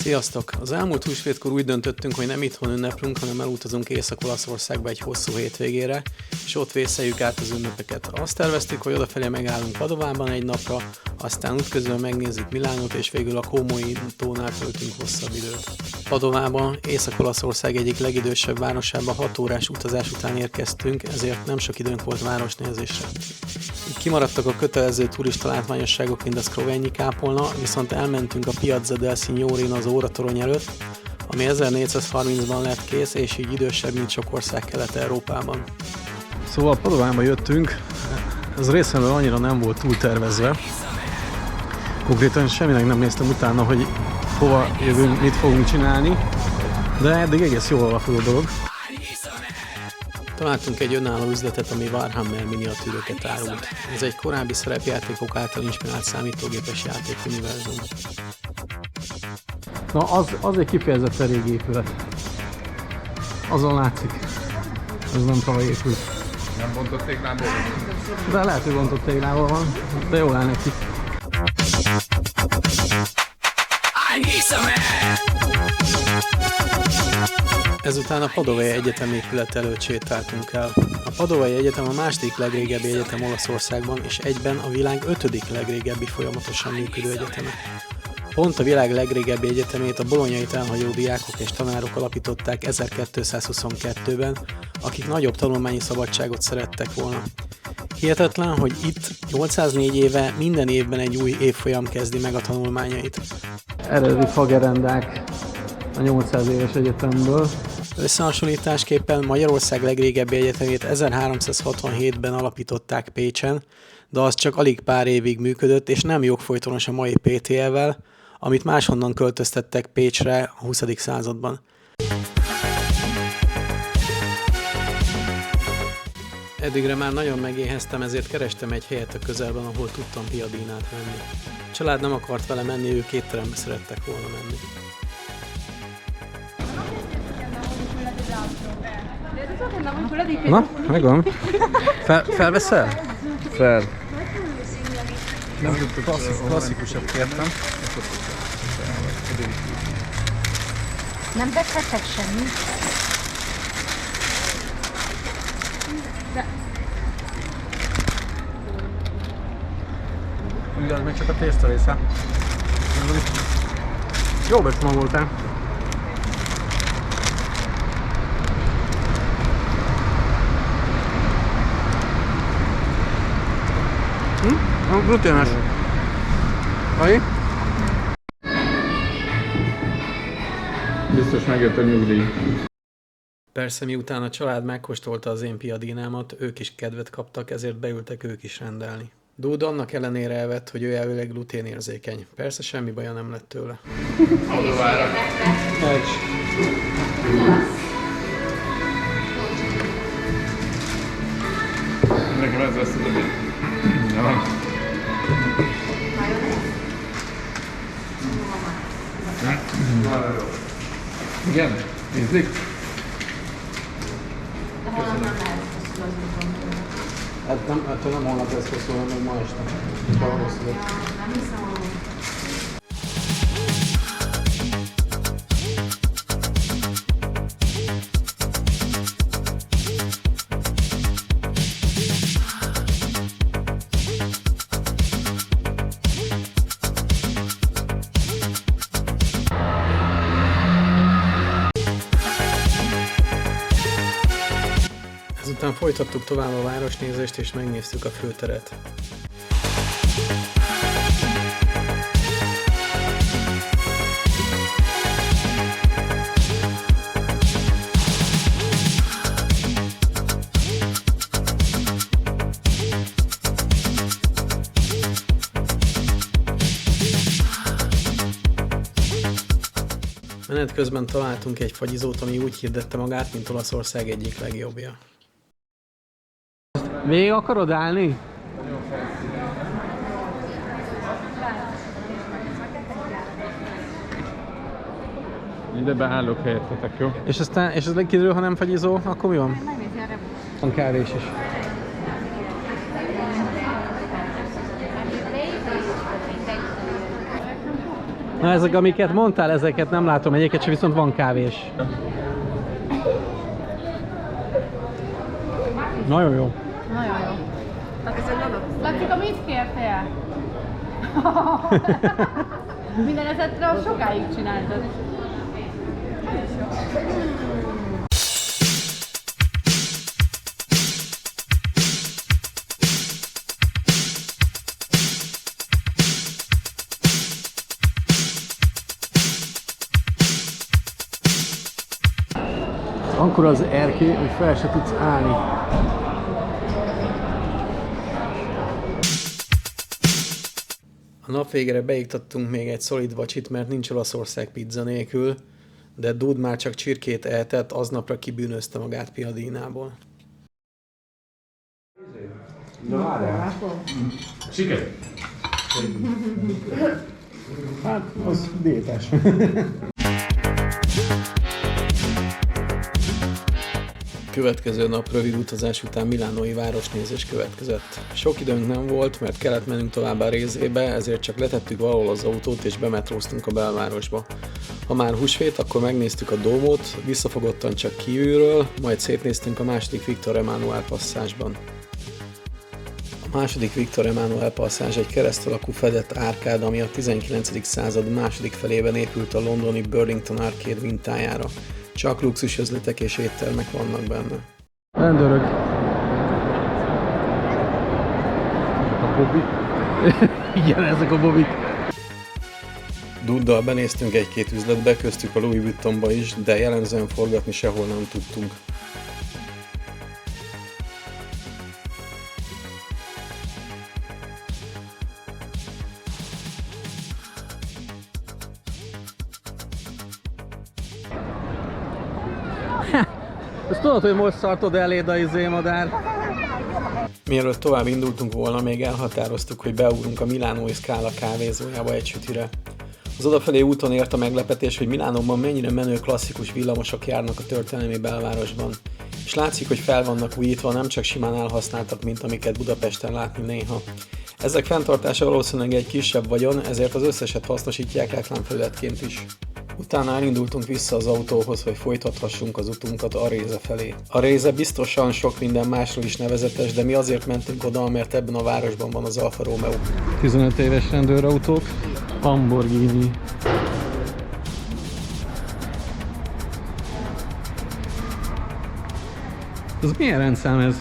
Sziasztok! Az elmúlt húsvétkor úgy döntöttünk, hogy nem itthon ünneplünk, hanem elutazunk Észak-Olaszországba egy hosszú hétvégére, és ott vészeljük át az ünnepeket. Azt terveztük, hogy odafelé megállunk Padovában egy napra, aztán útközben megnézzük Milánót, és végül a Comói tónál töltünk hosszabb időt. Padovában, Észak-Olaszország egyik legidősebb városába 6 órás utazás után érkeztünk, ezért nem sok időnk volt városnézésre. Így kimaradtak a kötelező turista látványosságok, mint a Scrovegni kápolna, viszont elmentünk a Piazza del Signorino az óratorony előtt, ami 1430-ban lett kész, és így idősebb, mint sok ország Kelet-Európában. Szóval Padovába jöttünk, ez részemről annyira nem volt túl tervezve. Konkrétan semminek nem néztem utána, hogy hova jövünk, mit fogunk csinálni, de eddig egész jól alakul a dolog. Találtunk egy önálló üzletet, ami Warhammer miniatűröket árult. Ez egy korábbi szerepjátékok által inspirált számítógépes játékuniverzum. Na, az egy kifejezetten régi épület. Azon látszik. Ez nem tavaly épült. Nem bontott téglából? De lehet, hogy bontott téglából van, de jól áll neki. Ezután a Padovai Egyetem épület előtt sétáltunk el. A Padovai Egyetem a második legrégebbi egyetem Olaszországban, és egyben a világ 5. legrégebbi folyamatosan működő egyeteme. Pont a világ legrégebbi egyetemét a bolonyait elhagyó diákok és tanárok alapították 1222-ben, akik nagyobb tanulmányi szabadságot szerettek volna. Hihetetlen, hogy itt 804 éve minden évben egy új évfolyam kezdi meg a tanulmányait. Eredeti fagerendák a 800 éves egyetemből. Összehasonlításképpen Magyarország legrégebbi egyetemét 1367-ben alapították Pécsen, de az csak alig pár évig működött, és nem jogfolytonos a mai PTL-vel, amit máshonnan költöztettek Pécsre a 20. században. Eddigre már nagyon megéheztem, ezért kerestem egy helyet a közelben, ahol tudtam piadinát venni. A család nem akart vele menni, ők étterembe szerettek volna menni. Na, megvan. Felveszel? Fel. Nem, klasszikusat kértem. Nem vettetek semmit? Igaz, még csak a tészta része. Jó becsomagoltál. Gluténes. Vagy? Biztos megjött a nyugdíj. Persze, miután a család megkóstolta az én piadinámat, ők is kedvet kaptak, ezért beültek ők is rendelni. Duda annak ellenére elvett, hogy ő elvileg gluténérzékeny. Persze semmi baja nem lett tőle. Padovára. Nekem ez lesz az ami. Igen? Ízlik? Ettől nem holnap lesz hosszú, hanem ma este. Nem hiszem, hogy... Ezután folytattuk tovább a városnézést, és megnéztük a főteret. Menet közben találtunk egy fagyizót, ami úgy hirdette magát, mint Olaszország egyik legjobbja. Végig akarod állni? Ide beállok helyettetek, jó? És aztán, és az kiderül, ha nem fagyizó, akkor mi van? Van kávés is. Na ezek, amiket mondtál, ezeket nem látom egyiket sem, viszont van kávés. Nagyon jó. Nagyon jó. Lacika, mit kértél? Minden esetre sokáig csináltad. Akkor az erkély, hogy fel se tudsz állni. A nap végére beiktattunk még egy szolid vacsit, mert nincs Olaszország pizza nélkül, de Dud már csak csirkét ehetett, aznapra kibűnözte magát Piadinából. Siker! Hát, az diétás. Következő nap rövid utazás után milánói városnézés következett. Sok időnk nem volt, mert kellett mennünk tovább a Rézébe, ezért csak letettük valahol az autót és bemetróztunk a belvárosba. Ha már húsvét, akkor megnéztük a Dómot, visszafogottan csak kívülről, majd szétnéztünk a második Viktor Emmanuel passzázsban. A második Viktor Emmanuel passzázs egy kereszt alakú fedett árkád, ami a 19. század második felében épült a londoni Burlington Arcade mintájára. Csak luxus üzletek és éttermek vannak benne. Rendőrök. A bobik? Igen, ezek a bobik. Duddal benéztünk egy-két üzletbe, köztük a Louis Vuittonba is, de jellemzően forgatni sehol nem tudtunk. Ezt tudod, hogy most szartod eléd a madár? Mielőtt tovább indultunk volna, még elhatároztuk, hogy beugrunk a Milánói Scala kávézójába egy sütire. Az odafelé úton ért a meglepetés, hogy Milánóban mennyire menő klasszikus villamosok járnak a történelmi belvárosban. És látszik, hogy fel vannak újítva, nem csak simán elhasználtak, mint amiket Budapesten látni néha. Ezek fenntartása valószínűleg egy kisebb vagyon, ezért az összeset hasznosítják reklámfelületként is. Utána elindultunk vissza az autóhoz, hogy folytathassunk az utunkat a Réze felé. A Réze biztosan sok minden másról is nevezetes, de mi azért mentünk oda, mert ebben a városban van az Alfa Romeo. 15 éves rendőrautók, Lamborghini. Ez milyen rendszám ez?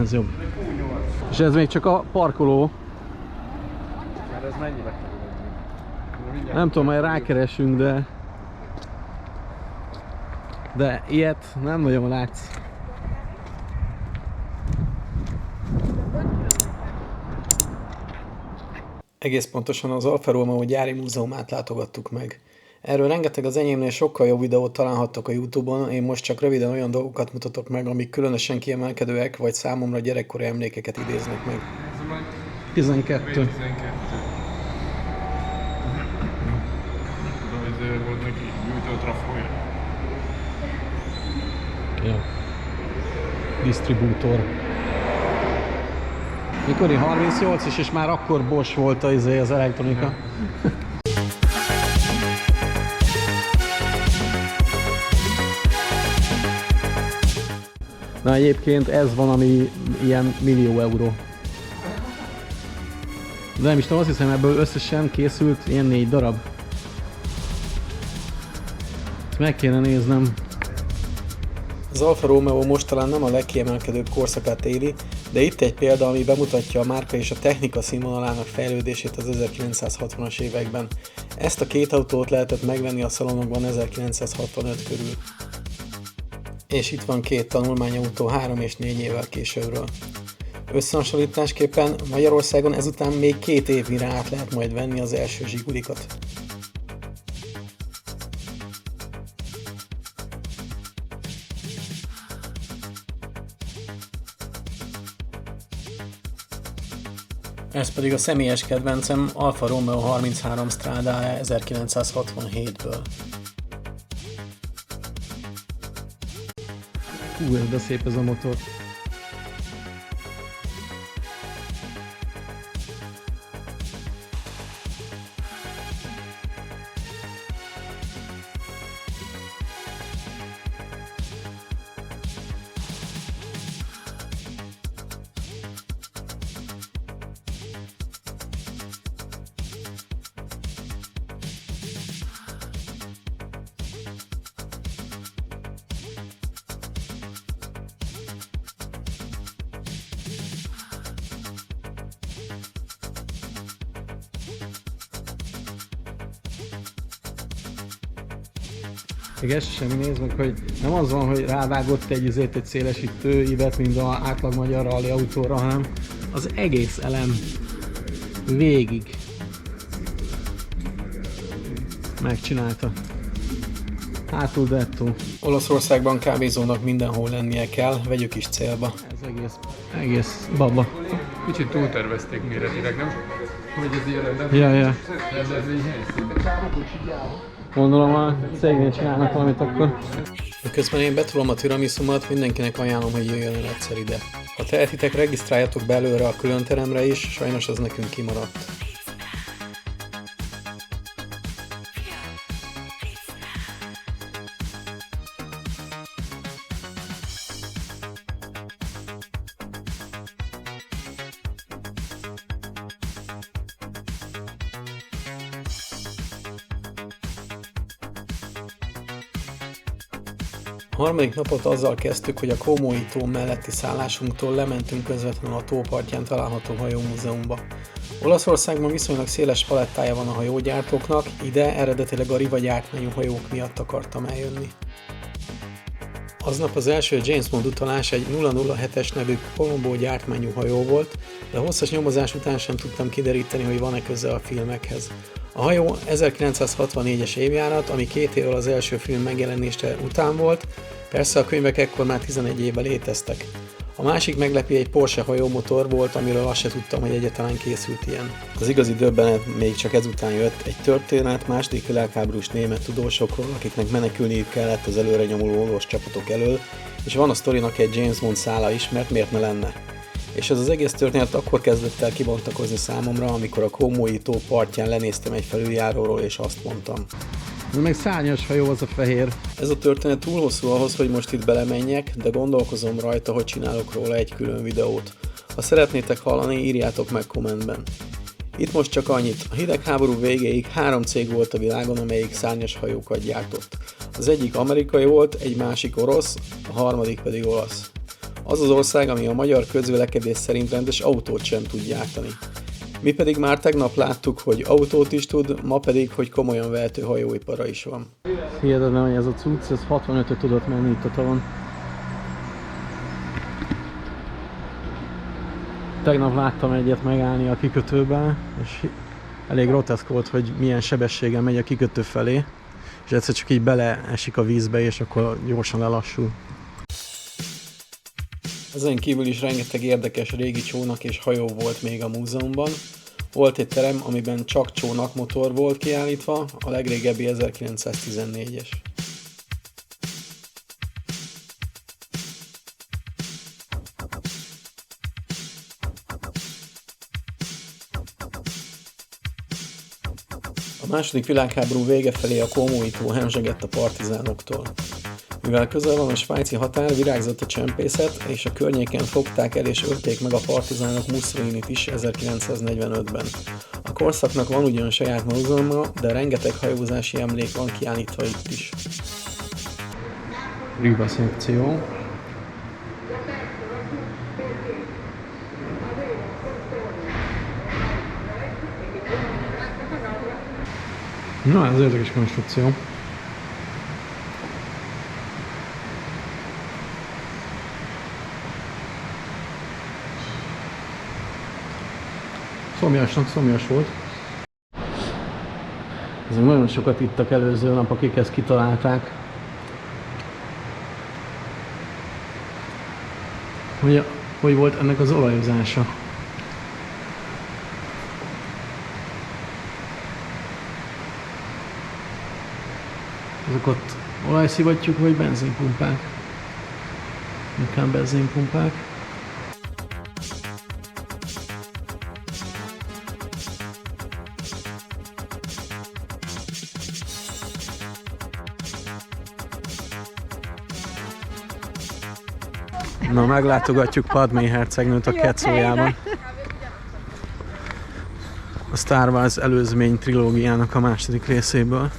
Ez jobb. És ez még csak a parkoló. Ez mennyire kerül? Nem tudom, majd rákeresünk, de ilyet nem nagyon látsz. Egész pontosan az Alfa Romeo gyári múzeumát látogattuk meg. Erről rengeteg az enyémnél sokkal jobb videót találhattok a YouTube-on, én most csak röviden olyan dolgokat mutatok meg, amik különösen kiemelkedőek, vagy számomra gyerekkori emlékeket idéznek meg. 12. Volt neki gyújtó trafója. Ja. Disztribútor. Mikor 38 is, és már akkor Bosch volt az elektronika. Na egyébként ez van, ami ilyen millió euró. De nem is tudom, azt hiszem, ebből összesen készült ilyen 4 darab. Ezt meg kéne néznem. Az Alfa Romeo most talán nem a legkiemelkedőbb korszakát éli, de itt egy példa, ami bemutatja a márka és a technika színvonalának fejlődését az 1960-as években. Ezt a két autót lehetett megvenni a szalonokban 1965 körül. És itt van két tanulmányautó 3 és 4 évvel későbbről. Összehasonlításképpen Magyarországon ezután még 2 év mire át lehet majd venni az első Zsigulikat. Ez pedig a személyes kedvencem, Alfa Romeo 33 Strada 1967-ből. Hú, de szép ez a motor. Még ezt sem nézd, hogy nem az van, hogy rávágott egy szélesítő ívet, mint az átlag magyar rally autóra, hanem az egész elem végig megcsinálta. Hátul dettó. Olaszországban kávézónak mindenhol lennie kell, vegyük is célba. Ez egész baba. Kicsit túltervezték méretileg, nem? Hogy ez ilyen rendezvényhely. Gondolom a cégnél csinálnak valamit akkor. Közben én betolom a tiramisumat, mindenkinek ajánlom, hogy jöjjön el egyszer ide. Ha tehetitek, regisztráljatok belőle a külön teremre is, sajnos az nekünk kimaradt. A harmadik napot azzal kezdtük, hogy a Komói tó melletti szállásunktól lementünk közvetlenül a tópartján található hajómúzeumba. Olaszországban viszonylag széles palettája van a hajógyártóknak, ide eredetileg a Riva gyártmányú hajók miatt akartam eljönni. Aznap az első James Bond utalás egy 007-es nevű Colombo gyártmányú hajó volt, de hosszas nyomozás után sem tudtam kideríteni, hogy van-e köze a filmekhez. A hajó 1964-es évjárat, ami 2 évvel az első film megjelenése után volt, persze a könyvek ekkor már 11 éve léteztek. A másik meglepő egy Porsche hajómotor volt, amiről azt se tudtam, hogy egyáltalán készült ilyen. Az igazi döbbenet még csak ezután jött, egy történet második világháborús német tudósokról, akiknek menekülniük kellett az előre nyomuló orosz csapatok elől, és van a sztorinak egy James Bond szála is, mert miért ne lenne? És ez az egész történet akkor kezdett el kibontakozni számomra, amikor a Komói tó partján lenéztem egy felüljáróról, és azt mondtam. Ez meg szárnyas hajó, az a fehér. Ez a történet túl hosszú ahhoz, hogy most itt belemenjek, de gondolkozom rajta, hogy csinálok róla egy külön videót. Ha szeretnétek hallani, írjátok meg kommentben. Itt most csak annyit. A hidegháború végéig 3 cég volt a világon, amelyik szárnyas hajókat gyártott. Az egyik amerikai volt, egy másik orosz, a harmadik pedig olasz. Az az ország, ami a magyar közvélekedés szerint rendes autót sem tud gyártani. Mi pedig már tegnap láttuk, hogy autót is tud, ma pedig, hogy komolyan vehető hajóipara is van. Hihetetlen, hogy ez a cucc, ez 65-öt tudott menni itt a tavon. Tegnap láttam egyet megállni a kikötőben, és elég groteszk volt, hogy milyen sebességgel megy a kikötő felé, és egyszer csak így beleesik a vízbe, és akkor gyorsan lelassul. Ezen kívül is rengeteg érdekes régi csónak és hajó volt még a múzeumban. Volt egy terem, amiben csak csónakmotor volt kiállítva, a legrégebbi 1914-es. A második világháború vége felé a Komói tó hemzsegett a partizánoktól. Mivel közel van a svájci határ, virágzott a csempészet, és a környéken fogták el és ölték meg a partizánok Mussolinit is 1945-ben. A korszaknak van ugyan saját múzeuma, de rengeteg hajózási emlék van kiállítva itt is. Riva szekció. Na, ez érdekes konstrukció. Szomjas volt. Ezek nagyon sokat ittak előző nap, akik ezt kitalálták. Hogy volt ennek az olajozása? Ezek ott olajszivattyúk vagy benzinpumpák? Inkább benzinpumpák. Na, meglátogatjuk Padmé hercegnőt a Kecójában. A Star Wars előzmény trilógiának a második részéből.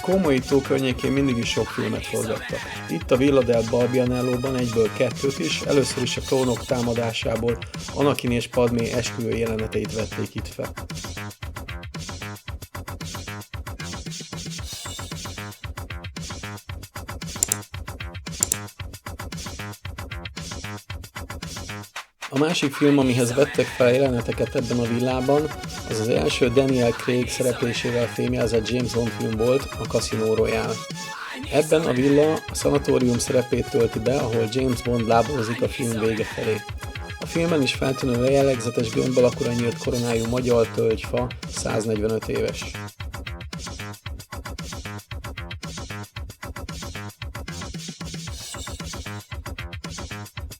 Como tó környékén mindig is sok filmet forgattak. Itt a Villa del Barbianellóban egyből 2 is, először is a klónok támadásából Anakin és Padmé esküvő jeleneteit vették itt fel. A másik film, amihez vettek fel jeleneteket ebben a villában, az az első Daniel Craig szereplésével fémjelzett James Bond film volt, a Casino Royale. Ebben a villa a szanatórium szerepét tölti be, ahol James Bond láborozik a film vége felé. A filmben is feltűnő a jellegzetes gömb alakúra nyílt koronájú magyar tölgyfa, 145 éves.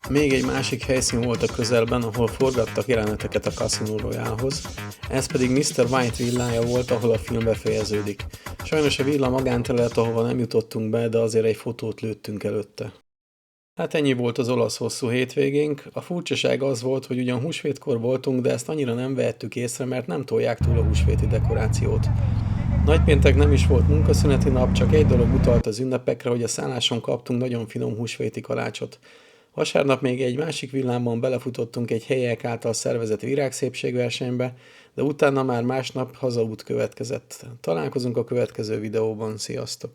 Még egy másik helyszín volt a közelben, ahol forgattak jeleneteket a Casino Royale-hoz, ez pedig Mr. White villája volt, ahol a film befejeződik. Sajnos a villa magánterület, ahova nem jutottunk be, de azért egy fotót lőttünk előtte. Hát ennyi volt az olasz hosszú hétvégénk. A furcsaság az volt, hogy ugyan húsvétkor voltunk, de ezt annyira nem vehettük észre, mert nem tolják túl a húsvéti dekorációt. Nagypéntek nem is volt munkaszüneti nap, csak egy dolog utalt az ünnepekre, hogy a szálláson kaptunk nagyon finom húsvéti kalácsot. Vasárnap még egy másik villámban belefutottunk egy helyiek által szervezett virágszépségversenybe, de utána már másnap hazaút következett. Találkozunk a következő videóban, sziasztok!